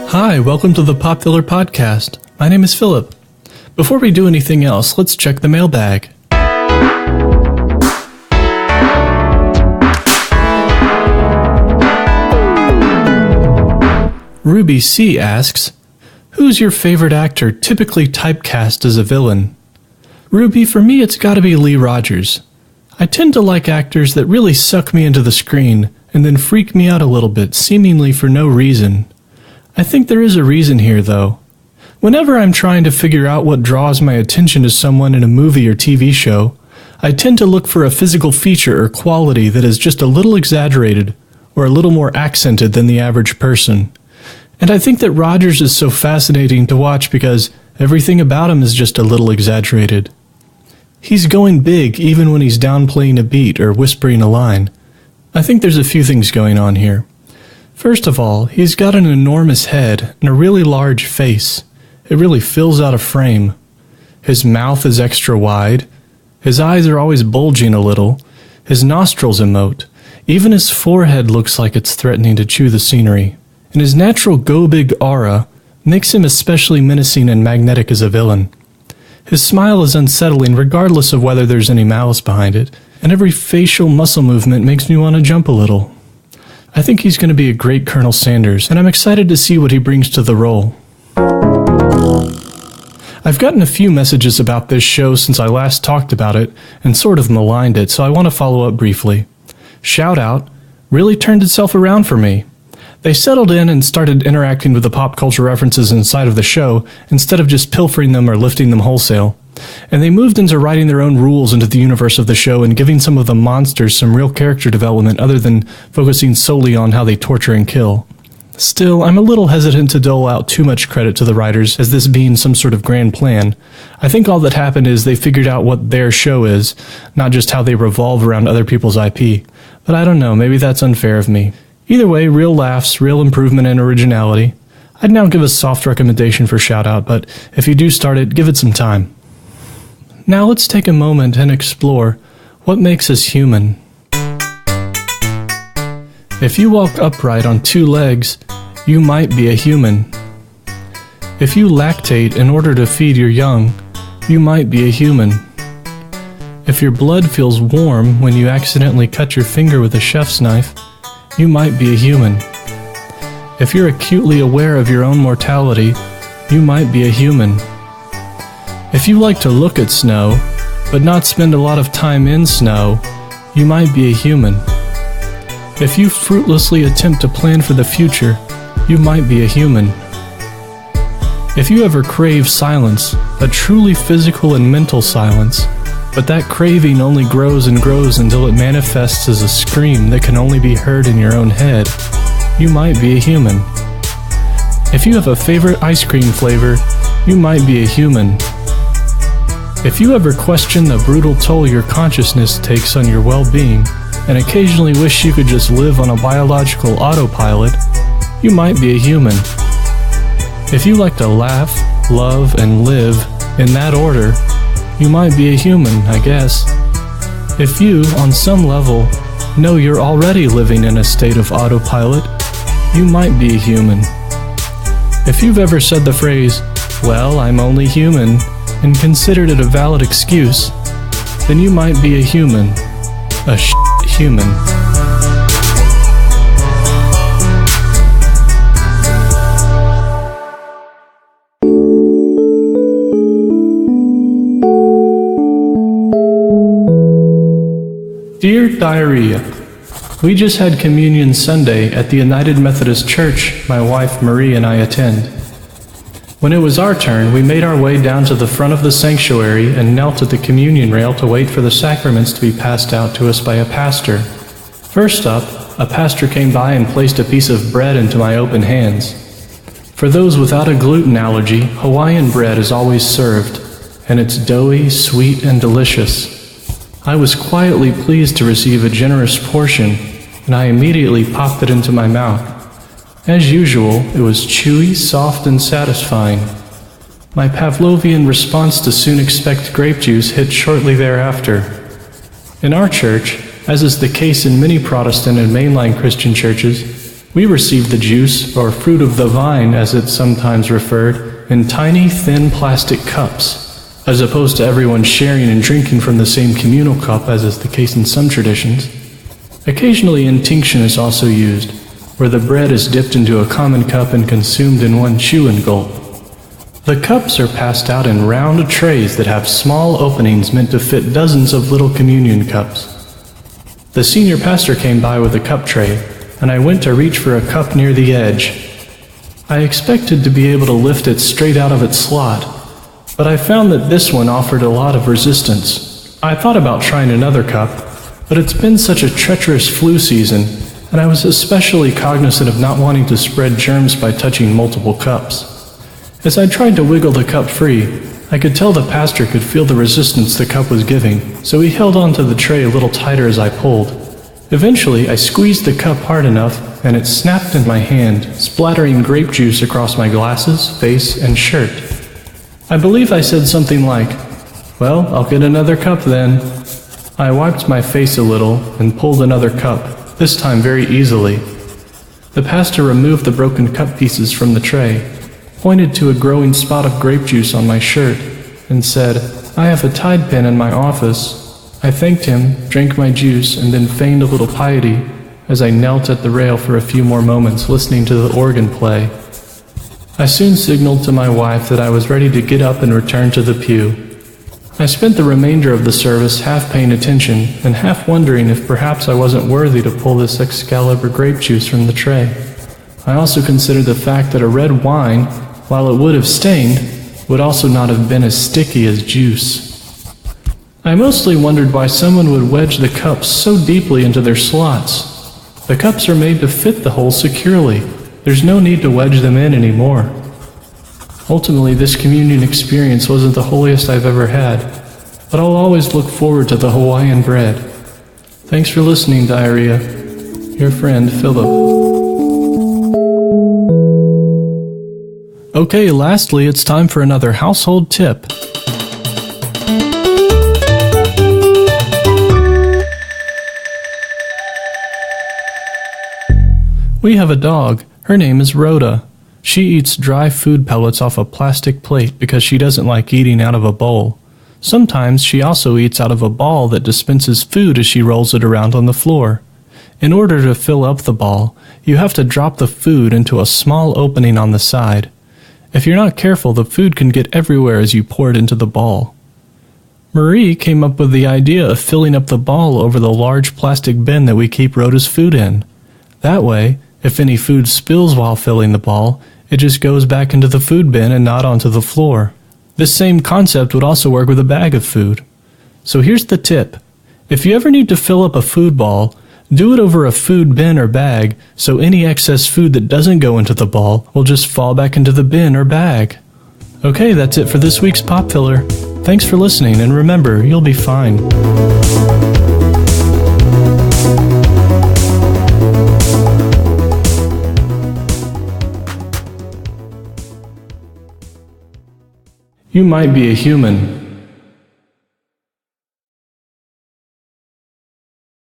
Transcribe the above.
Hi, welcome to the Popular Podcast. My name is Philip. Before we do anything else, let's check the mailbag. Ruby C. asks, who's your favorite actor typically typecast as a villain? Ruby, for me it's gotta be Lee Rogers. I tend to like actors that really suck me into the screen and then freak me out a little bit, seemingly for no reason. I think there is a reason here, though. Whenever I'm trying to figure out what draws my attention to someone in a movie or TV show, I tend to look for a physical feature or quality that is just a little exaggerated or a little more accented than the average person. And I think that Rogers is so fascinating to watch because everything about him is just a little exaggerated. He's going big even when he's downplaying a beat or whispering a line. I think there's a few things going on here. First of all, he's got an enormous head and a really large face. It really fills out a frame. His mouth is extra wide. His eyes are always bulging a little. His nostrils emote. Even his forehead looks like it's threatening to chew the scenery. And his natural go-big aura makes him especially menacing and magnetic as a villain. His smile is unsettling regardless of whether there's any malice behind it, and every facial muscle movement makes me want to jump a little. I think he's going to be a great Colonel Sanders, and I'm excited to see what he brings to the role. I've gotten a few messages about this show since I last talked about it, and sort of maligned it, so I want to follow up briefly. Shout Out really turned itself around for me. They settled in and started interacting with the pop culture references inside of the show, instead of just pilfering them or lifting them wholesale. And they moved into writing their own rules into the universe of the show and giving some of the monsters some real character development other than focusing solely on how they torture and kill. Still, I'm a little hesitant to dole out too much credit to the writers as this being some sort of grand plan. I think all that happened is they figured out what their show is, not just how they revolve around other people's IP. But I don't know, maybe that's unfair of me. Either way, real laughs, real improvement in originality. I'd now give a soft recommendation for Shout Out, but if you do start it, give it some time. Now let's take a moment and explore what makes us human. If you walk upright on two legs, you might be a human. If you lactate in order to feed your young, you might be a human. If your blood feels warm when you accidentally cut your finger with a chef's knife, you might be a human. If you're acutely aware of your own mortality, you might be a human. If you like to look at snow, but not spend a lot of time in snow, you might be a human. If you fruitlessly attempt to plan for the future, you might be a human. If you ever crave silence, a truly physical and mental silence, but that craving only grows and grows until it manifests as a scream that can only be heard in your own head, you might be a human. If you have a favorite ice cream flavor, you might be a human. If you ever question the brutal toll your consciousness takes on your well-being, and occasionally wish you could just live on a biological autopilot, you might be a human. If you like to laugh, love, and live in that order, you might be a human, I guess. If you, on some level, know you're already living in a state of autopilot, you might be a human. If you've ever said the phrase, "Well, I'm only human," and considered it a valid excuse, then you might be a human. A human. Dear Diarrhea, we just had Communion Sunday at the United Methodist Church my wife Marie and I attend. When it was our turn, we made our way down to the front of the sanctuary and knelt at the communion rail to wait for the sacraments to be passed out to us by a pastor. First up, a pastor came by and placed a piece of bread into my open hands. For those without a gluten allergy, Hawaiian bread is always served, and it's doughy, sweet, and delicious. I was quietly pleased to receive a generous portion, and I immediately popped it into my mouth. As usual, it was chewy, soft, and satisfying. My Pavlovian response to soon expect grape juice hit shortly thereafter. In our church, as is the case in many Protestant and mainline Christian churches, we receive the juice, or fruit of the vine as it's sometimes referred, in tiny, thin plastic cups, as opposed to everyone sharing and drinking from the same communal cup as is the case in some traditions. Occasionally intinction is also used, where the bread is dipped into a common cup and consumed in one chew and gulp. The cups are passed out in round trays that have small openings meant to fit dozens of little communion cups. The senior pastor came by with a cup tray, and I went to reach for a cup near the edge. I expected to be able to lift it straight out of its slot, but I found that this one offered a lot of resistance. I thought about trying another cup, but it's been such a treacherous flu season, and I was especially cognizant of not wanting to spread germs by touching multiple cups. As I tried to wiggle the cup free, I could tell the pastor could feel the resistance the cup was giving, so he held onto the tray a little tighter as I pulled. Eventually, I squeezed the cup hard enough, and it snapped in my hand, splattering grape juice across my glasses, face, and shirt. I believe I said something like, "Well, I'll get another cup then." I wiped my face a little and pulled another cup, this time very easily. The pastor removed the broken cup pieces from the tray, pointed to a growing spot of grape juice on my shirt, and said, "I have a Tide pen in my office." I thanked him, drank my juice, and then feigned a little piety as I knelt at the rail for a few more moments listening to the organ play. I soon signaled to my wife that I was ready to get up and return to the pew. I spent the remainder of the service half paying attention and half wondering if perhaps I wasn't worthy to pull this Excalibur grape juice from the tray. I also considered the fact that a red wine, while it would have stained, would also not have been as sticky as juice. I mostly wondered why someone would wedge the cups so deeply into their slots. The cups are made to fit the hole securely. There's no need to wedge them in anymore. Ultimately, this communion experience wasn't the holiest I've ever had, but I'll always look forward to the Hawaiian bread. Thanks for listening, Diarrhea. Your friend, Philip. Okay, lastly, it's time for another household tip. We have a dog. Her name is Rhoda. She eats dry food pellets off a plastic plate because she doesn't like eating out of a bowl. Sometimes she also eats out of a ball that dispenses food as she rolls it around on the floor. In order to fill up the ball, you have to drop the food into a small opening on the side. If you're not careful, the food can get everywhere as you pour it into the ball. Marie came up with the idea of filling up the ball over the large plastic bin that we keep Rhoda's food in. That way, if any food spills while filling the ball, it just goes back into the food bin and not onto the floor. This same concept would also work with a bag of food. So here's the tip. If you ever need to fill up a food ball, do it over a food bin or bag, so any excess food that doesn't go into the ball will just fall back into the bin or bag. Okay, that's it for this week's Pop Filler. Thanks for listening, and remember, you'll be fine. You might be a human,